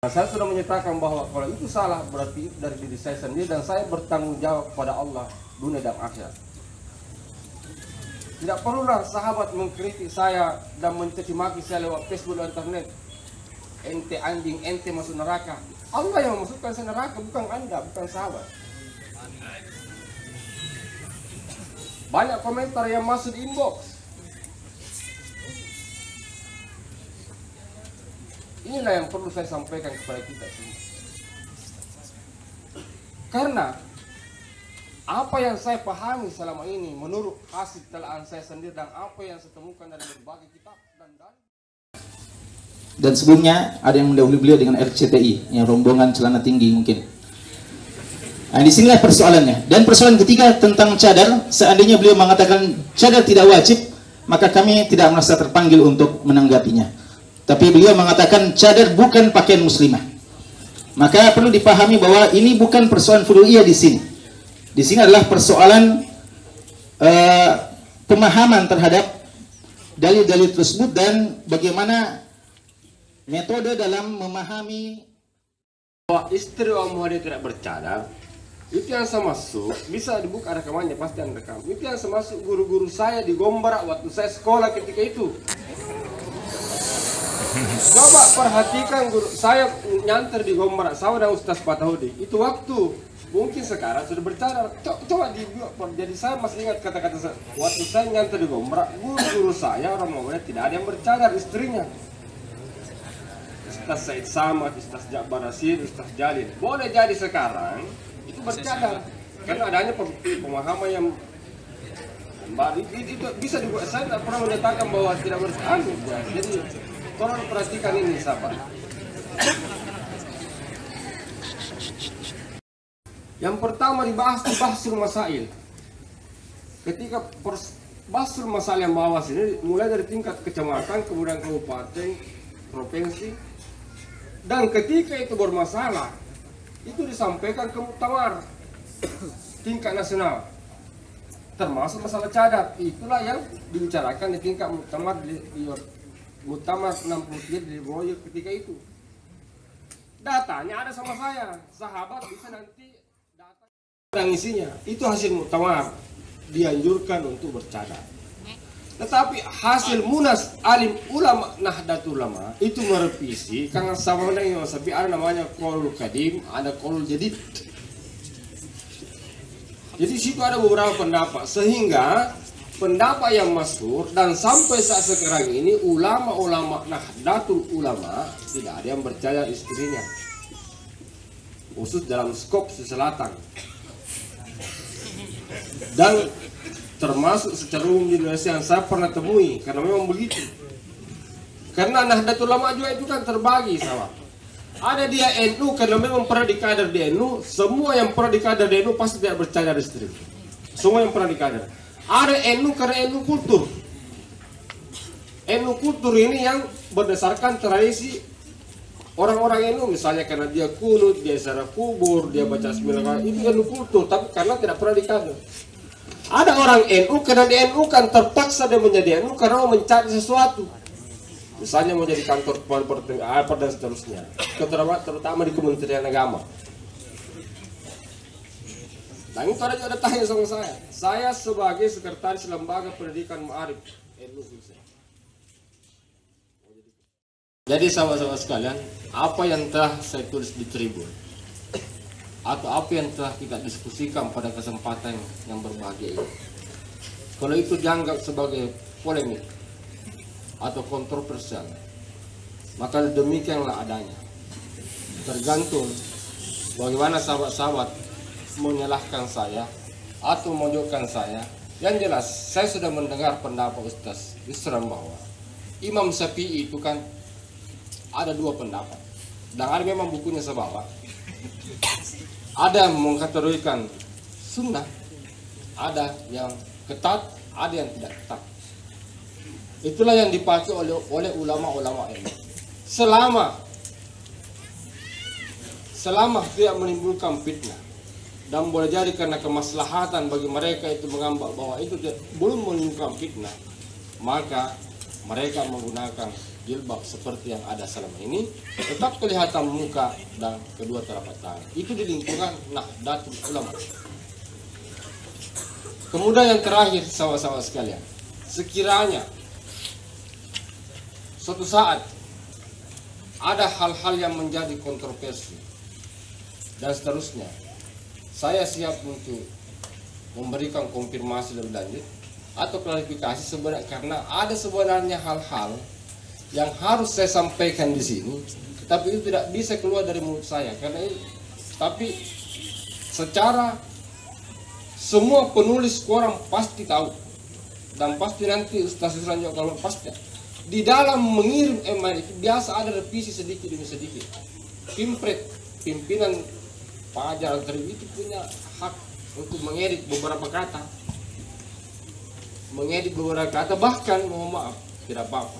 Nah, saya sudah menyatakan bahwa kalau itu salah berarti dari diri saya sendiri dan saya bertanggung jawab kepada Allah dunia dan akhirat. Tidak perlulah sahabat mengkritik saya dan mencaci maki saya lewat Facebook dan internet. Ente anjing, ente masuk neraka. Allah yang memasukkan saya neraka, bukan Anda, bukan sahabat. Banyak komentar yang masuk di inbox. Inilah yang perlu saya sampaikan kepada kita semua. Karena apa yang saya pahami selama ini menurut hasil telaah saya sendiri dan apa yang saya temukan dari berbagai kitab dan sebelumnya ada yang mendahului beliau dengan RCTI yang rombongan celana tinggi mungkin. Nah, disinilah persoalannya. Dan persoalan ketiga tentang cadar, seandainya beliau mengatakan cadar tidak wajib, maka kami tidak merasa terpanggil untuk menanggapinya. Tapi beliau mengatakan cadar bukan pakaian muslimah. Maka perlu dipahami bahwa ini bukan persoalan furu'iyah di sini. Di sini adalah persoalan pemahaman terhadap dalil-dalil tersebut dan bagaimana metode dalam memahami bahwa istri Om Muhammad tidak bercadar. Itu yang saya masuk, bisa dibuka rekamannya, pasti Anda rekam. Itu yang saya masuk guru-guru saya di Gombrak waktu saya sekolah ketika itu. Coba perhatikan guru saya nyanter di Gombrak, saya dan Ustaz Patahudi. Itu waktu, mungkin sekarang sudah bercadar. Coba dibuat, jadi saya masih ingat kata-kata saya. Waktu saya nyanter di Gombrak, guru-guru saya orang Muhammadiyah tidak ada yang bercadar istrinya. Ustaz Said Samad, Ustaz Ja'bar Nasir, Ustaz Jalil. Boleh jadi sekarang itu bercadar karena adanya pemahaman yang itu bisa dibuat. Saya tidak pernah menyatakan bahwa tidak bercadar. Jadi tolong perhatikan ini sahabat. Yang pertama dibahas di Bahsul Masail. Ketika Bahsul Masail yang bawah sini mulai dari tingkat kecamatan, kemudian kabupaten, provinsi, dan ketika itu bermasalah itu disampaikan ke muktamar tingkat nasional, termasuk masalah cadar. Itulah yang dibicarakan di tingkat muktamar di muktamar 63 di Boyo ketika itu. Datanya ada sama saya, sahabat bisa nanti data dan isinya. Itu hasil muktamar dianjurkan untuk bercadar. Tetapi hasil munas alim ulama Nahdlatul Ulama itu merevisi karena sama dengan sapi ada namanya qaulul qadim, ada qaulul jadid. Jadi situ ada beberapa pendapat sehingga pendapat yang masyhur dan sampai saat sekarang ini ulama-ulama Nahdlatul Ulama tidak ada yang bercadar istrinya. Khusus dalam skop Selatan. Dan termasuk secara umum di Indonesia yang saya pernah temui, karena memang begitu. Karena Nahdlatul Ulama juga itu kan terbagi sahabat. Ada dia NU karena memang pernah dikader di NU, semua yang pernah dikader di NU pasti tidak bercadar istri. Semua yang pernah dikader. Ada NU karena NU kultur. NU kultur ini yang berdasarkan tradisi orang-orang NU, misalnya karena dia kunut, dia ziarah kubur, dia baca 9 kali, itu NU kultur, tapi karena tidak pernah dikader. Ada orang NU karena di NU kan terpaksa dia menjadi NU karena mau mencari sesuatu. Misalnya mau jadi kantor apa dan seterusnya. Terutama di Kementerian Agama. Dan itu ada juga tanya sama saya. Saya sebagai sekretaris Lembaga Pendidikan Ma'arif NU. Jadi sahabat-sahabat sekalian, apa yang telah saya tulis di Tribun atau apa yang telah kita diskusikan pada kesempatan yang berbahagia ini, kalau itu dianggap sebagai polemik atau kontroversial, maka demikianlah adanya. Tergantung bagaimana sahabat-sahabat menyalahkan saya atau memojokkan saya. Yang jelas saya sudah mendengar pendapat Ustaz Isram bahwa Imam Syafi'i itu kan ada dua pendapat dan ada memang bukunya saya bawa. Ada yang mengkategorikan sunnah, ada yang ketat, ada yang tidak ketat. Itulah yang dipakai oleh ulama-ulama ini. Selama tidak menimbulkan fitnah dan boleh jadi karena kemaslahatan bagi mereka itu menganggap bahwa itu belum menimbulkan fitnah, maka mereka menggunakan jilbab seperti yang ada selama ini, tetap kelihatan muka dan kedua telapak tangan. Itu di lingkungan Nahdlatul Ulama. Kemudian yang terakhir, sahabat-sahabat sekalian, sekiranya suatu saat ada hal-hal yang menjadi kontroversi dan seterusnya, saya siap untuk memberikan konfirmasi lebih lanjut atau klarifikasi sebenarnya, karena ada sebenarnya hal-hal yang harus saya sampaikan di sini, tapi itu tidak bisa keluar dari mulut saya karena itu, tapi secara semua penulis koran pasti tahu dan pasti nanti Ustaz Isran juga kalau pasti di dalam mengirim email itu biasa ada revisi sedikit demi sedikit. Pimpinan Fajar Tribun itu punya hak untuk mengedit beberapa kata, bahkan mohon maaf tidak apa-apa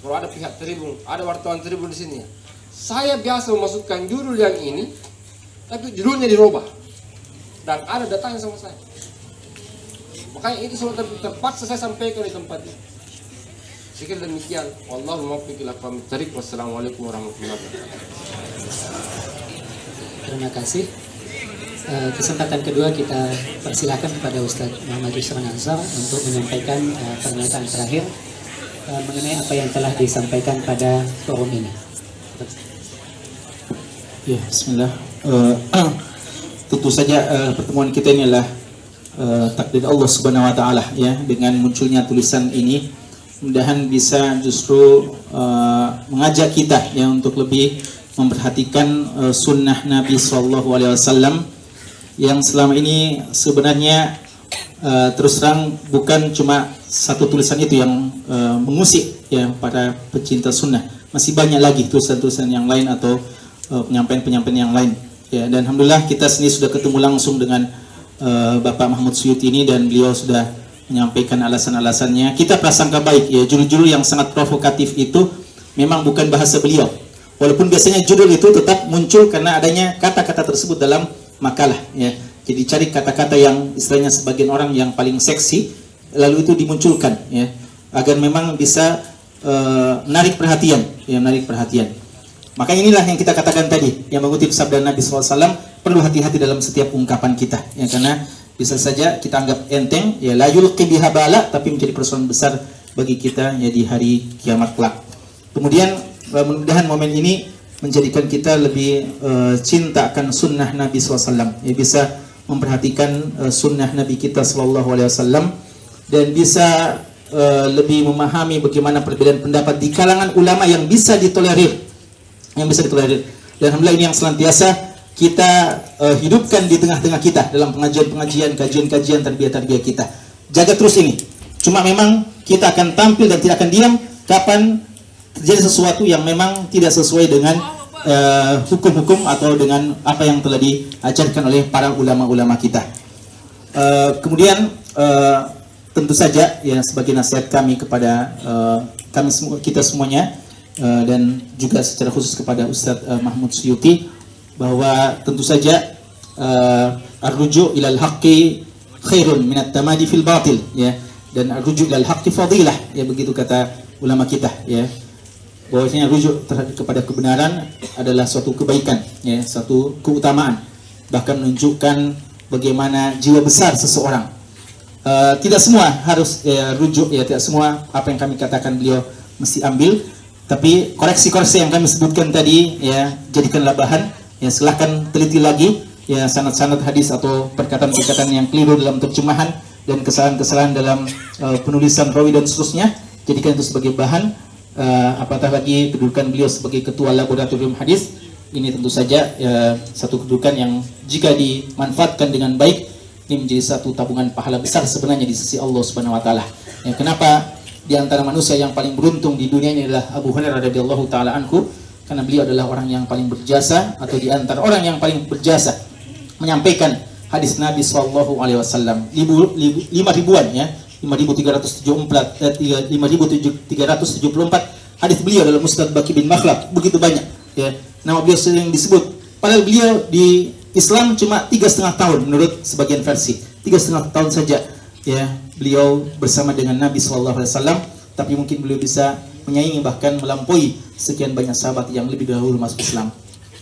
kalau ada pihak Tribun, ada wartawan Tribun di sini. Saya biasa memasukkan judul yang ini, tapi judulnya dirubah dan ada datanya sama saya. Makanya itu selalu terpaksa saya sampaikan di tempat ini. Sekian demikian. Wallahu muwaffiq ila aqwamit thariq. Wassalamualaikum warahmatullahi wabarakatuh. Terima kasih. Kesempatan kedua kita persilakan kepada Ustaz Muhammad Yusran Ansar untuk menyampaikan pernyataan terakhir mengenai apa yang telah disampaikan pada forum ini. Ya, bismillah. Tentu saja pertemuan kita ini adalah takdir Allah Subhanahu wa taala ya, dengan munculnya tulisan ini. Mudah-mudahan bisa justru mengajak kita ya untuk lebih memperhatikan sunnah Nabi SAW yang selama ini sebenarnya terus terang bukan cuma satu tulisan itu yang mengusik ya para pecinta sunnah. Masih banyak lagi tulisan-tulisan yang lain atau penyampaian-penyampaian yang lain ya, dan alhamdulillah kita sendiri sudah ketemu langsung dengan Bapak Mahmud Suyuti ini dan beliau sudah menyampaikan alasan-alasannya. Kita prasangka baik ya, judul-judul yang sangat provokatif itu memang bukan bahasa beliau. Walaupun biasanya judul itu tetap muncul karena adanya kata-kata tersebut dalam makalah ya. Jadi cari kata-kata yang istilahnya sebagian orang yang paling seksi, lalu itu dimunculkan ya, agar memang bisa menarik perhatian ya, menarik perhatian. Maka inilah yang kita katakan tadi, yang mengutip sabda Nabi SAW, perlu hati-hati dalam setiap ungkapan kita ya, karena bisa saja kita anggap enteng ya, la yulqi biha bala, tapi menjadi persoalan besar bagi kita ya di hari kiamat kelak. Kemudian mudah-mudahan momen ini menjadikan kita lebih cinta akan sunnah Nabi SAW ya, bisa memperhatikan sunnah Nabi kita SAW dan bisa lebih memahami bagaimana perbedaan pendapat di kalangan ulama yang bisa ditolerir, Dan alhamdulillah ini yang senantiasa kita hidupkan di tengah-tengah kita dalam pengajian-pengajian, kajian-kajian, tarbiyah-tarbiyah kita. Jaga terus ini. Cuma memang kita akan tampil dan tidak akan diam kapan terjadi sesuatu yang memang tidak sesuai dengan hukum-hukum atau dengan apa yang telah diajarkan oleh para ulama-ulama kita. Kemudian tentu saja ya, sebagai nasihat kami kepada kita semuanya dan juga secara khusus kepada Ustadz Mahmud Suyuti, bahwa tentu saja ar-ruju' ilal haqqi khairun minat tamadi fil batil ya, dan ar-ruju' ilal haqqi fadilah ya, begitu kata ulama kita ya, bahwasanya rujuk kepada kebenaran adalah suatu kebaikan ya, suatu keutamaan, bahkan menunjukkan bagaimana jiwa besar seseorang. Tidak semua harus rujuk ya, tidak semua apa yang kami katakan beliau mesti ambil, tapi koreksi-koreksi yang kami sebutkan tadi ya, jadikanlah bahan ya, silahkan teliti lagi ya sanad-sanad hadis atau perkataan-perkataan yang keliru dalam terjemahan dan kesalahan-kesalahan dalam penulisan rawi dan seterusnya, jadikan itu sebagai bahan. Apatah lagi kedudukan beliau sebagai ketua laboratorium hadis, ini tentu saja satu kedudukan yang jika dimanfaatkan dengan baik ini menjadi satu tabungan pahala besar sebenarnya di sisi Allah Subhanahu wa taala. Ya, kenapa di antara manusia yang paling beruntung di dunia ini adalah Abu Hurairah radhiyallahu taala anhu? Karena beliau adalah orang yang paling berjasa, atau di antara orang yang paling berjasa menyampaikan hadis Nabi sallallahu alaihi wasallam 5.000-an ya, 5.374 hadis beliau dalam Musnad Baqi bin Makhlad, begitu banyak ya. Nama beliau sering disebut, padahal beliau di Islam cuma 3,5 tahun menurut sebagian versi, 3,5 tahun saja ya beliau bersama dengan Nabi SAW tapi mungkin beliau bisa menyaingi bahkan melampaui sekian banyak sahabat yang lebih dahulu masuk Islam.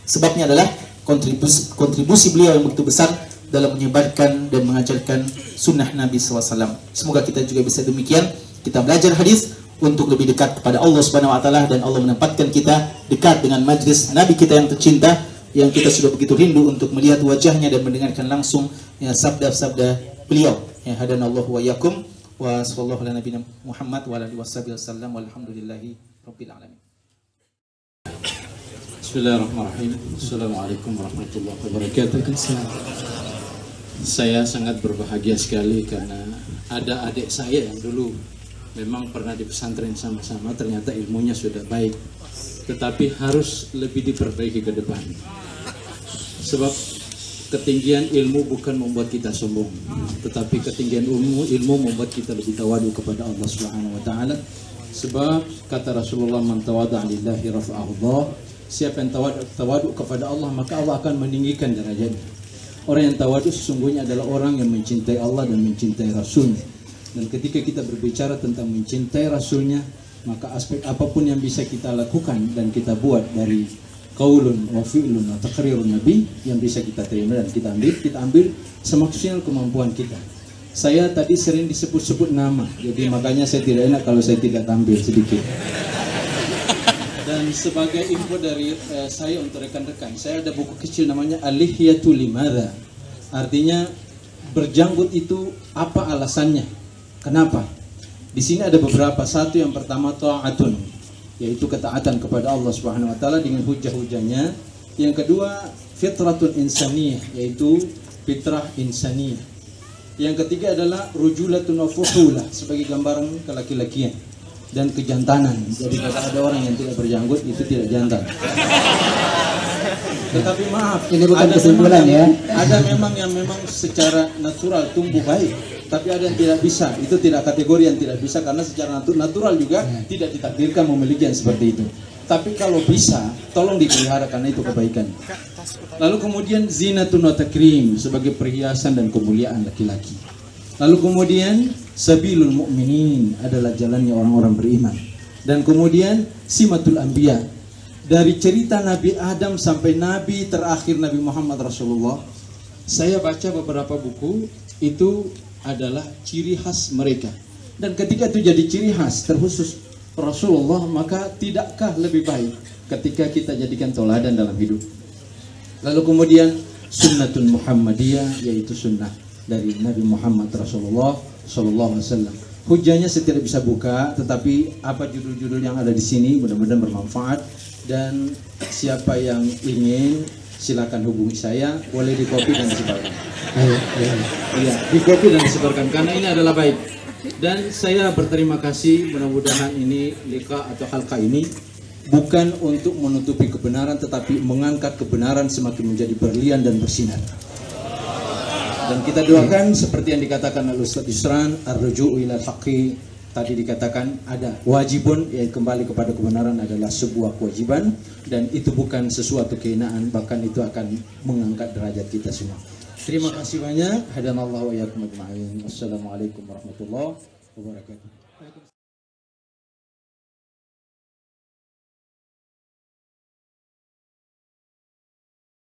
Sebabnya adalah kontribusi beliau yang begitu besar dalam menyebarkan dan mengajarkan sunnah Nabi SAW. Semoga kita juga bisa demikian. Kita belajar hadis untuk lebih dekat kepada Allah Subhanahu Wa Taala, dan Allah menempatkan kita dekat dengan majlis Nabi kita yang tercinta, yang kita sudah begitu rindu untuk melihat wajahnya dan mendengarkan langsung ya, sabda-sabda beliau. Ya, hadanallahu wa iyyakum wa sallallahu ala nabiyina Muhammad wa ala alihi wasallam walhamdulillahi rabbil alamin. Bismillahirrahmanirrahim. Assalamualaikum warahmatullahi wabarakatuh. Saya sangat berbahagia sekali karena ada adik saya yang dulu memang pernah di pesantren sama-sama, ternyata ilmunya sudah baik, tetapi harus lebih diperbaiki ke depan. Sebab ketinggian ilmu bukan membuat kita sombong, tetapi ketinggian ilmu membuat kita lebih tawadu kepada Allah Subhanahu wa taala. Sebab kata Rasulullah, man tawadha'a lillahi rafa'ahu Allah. Siapa yang tawadu kepada Allah, maka Allah akan meninggikan derajatnya. Orang yang tawadu sesungguhnya adalah orang yang mencintai Allah dan mencintai Rasulnya. Dan ketika kita berbicara tentang mencintai Rasulnya, maka aspek apapun yang bisa kita lakukan dan kita buat dari qaulun wa fi'lun wa taqrirun Nabi yang bisa kita terima dan kita ambil semaksimal kemampuan kita. Saya tadi sering disebut-sebut nama, jadi makanya saya tidak enak kalau saya tidak tampil sedikit. Dan sebagai info dari saya untuk rekan-rekan, saya ada buku kecil namanya Al-Lihyatu Limadha. Artinya berjanggut itu apa alasannya? Kenapa? Di sini ada beberapa. Satu, yang pertama ta'atun, yaitu ketaatan kepada Allah Subhanahu wa taala dengan hujah-hujahnya. Yang kedua, fitratun insaniyah, yaitu fitrah insaniyah. Yang ketiga adalah rujulatun wa fuhulah, sebagai gambaran kelaki-lakian dan kejantanan. Jadi kalau ada orang yang tidak berjanggut itu tidak jantan. Tetapi maaf, Ini bukan kesimpulan ya. ada memang yang memang secara natural tumbuh baik, tapi ada yang tidak bisa. Itu tidak kategori yang tidak bisa, karena secara natural juga tidak ditakdirkan memiliki yang seperti itu. Tapi kalau bisa, tolong dipelihara karena itu kebaikan. Lalu kemudian zinatun wa takrim, sebagai perhiasan dan kemuliaan laki-laki. Lalu kemudian sabilul mu'minin, adalah jalannya orang-orang beriman. Dan kemudian simatul anbiya, dari cerita Nabi Adam sampai Nabi terakhir Nabi Muhammad Rasulullah. Saya baca beberapa buku, itu adalah ciri khas mereka. Dan ketika itu jadi ciri khas terkhusus Rasulullah, maka tidakkah lebih baik ketika kita jadikan teladan dalam hidup. Lalu kemudian sunnatun Muhammadiyah, yaitu sunnah dari Nabi Muhammad Rasulullah Sallallahu Alaihi Wasallam. Hujahnya saya tidak bisa buka, tetapi apa judul-judul yang ada di sini mudah-mudahan bermanfaat. Dan siapa yang ingin silakan hubungi saya, boleh dikopi dan disebarkan. Iya, dikopi dan disebarkan karena ini adalah baik. Dan saya berterima kasih, mudah-mudahan ini lika atau halqa ini bukan untuk menutupi kebenaran, tetapi mengangkat kebenaran semakin menjadi berlian dan bersinar. Dan kita doakan seperti yang dikatakan oleh Ustaz Yusran, ar-ruju'u ilal haqqi, tadi dikatakan ada wajibun, yaitu kembali kepada kebenaran adalah sebuah kewajiban, dan itu bukan sesuatu kehinaan, bahkan itu akan mengangkat derajat kita semua. Terima kasih banyak. Hadanallahu wa iyyakum ajma'in. Wassalamualaikum warahmatullahi wabarakatuh.